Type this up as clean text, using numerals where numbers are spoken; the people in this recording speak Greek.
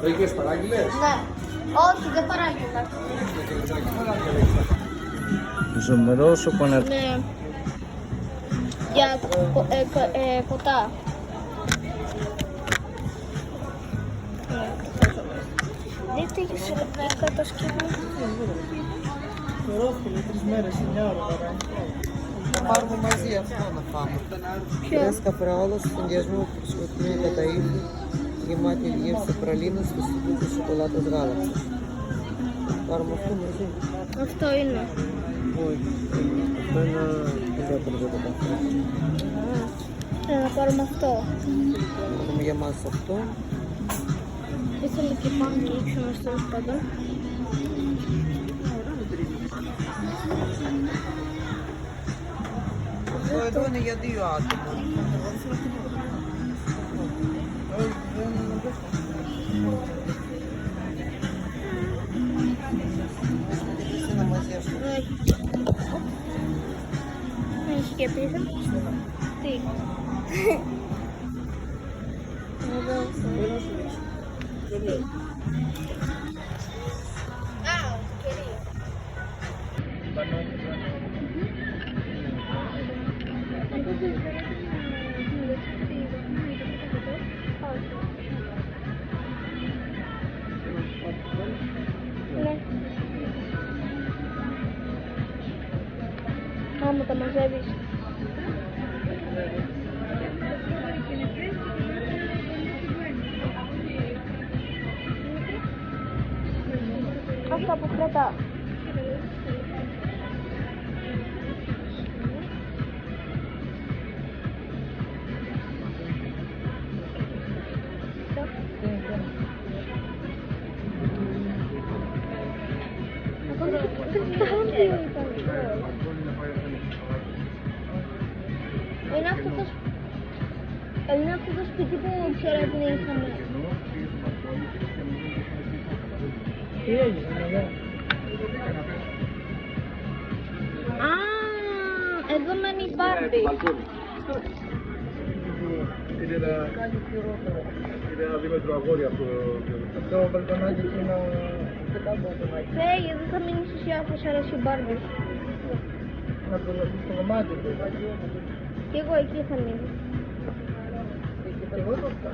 Βρήκες παράγγειλες? Ναι. Όχι, δεν παράγγειλα. Ζουμερό σου πανέρ. Ναι. Για ποτά. Δείτε και σε λεπτή κατασκευή. Ρόφιλε 3 μέρες, 9 ώρα τώρα. Θα πάρουμε μαζί αυτό να φάμε. Φρέσκα φράουλα στο συνδυασμό προσφωτεινή καταΐφη, γεμάτη γεύση πραλίνας και στοιχείο σοκολάτας γάλαξης. Πάρουμε αυτό μαζί. Αυτό είναι. Όχι. Αυτό είναι δεύτερο για το καφέ. Να πάρουμε αυτό. Πάρουμε για μας αυτό. Ήθελα και pancakes όμως τέλος πάντων. Αυτό εδώ είναι για 2 άτομα. Είναι μαζί αυτό. Έχει και πίσω. Τι. Εδώ. Α, κυρία. Ναι. Άμα τα μαζεύεις. Αυτά που κρατά. Είναι αυτό το σπίτι που ξέρω ότι είχαμε. Τι έγινε, εδώ. Α, εδώ μένει η Μπάρμπι. Είναι ένα δίμετρο αγόρι αυτό. Αυτό το μπαλκονάκι εκεί είναι Φέγγε, εδώ θα μείνεις εσύ αφού σου αρέσει η Μπάρμπι. να το λάβει στο δωμάτιο. Και εγώ εκεί θα μείνω. Και εγώ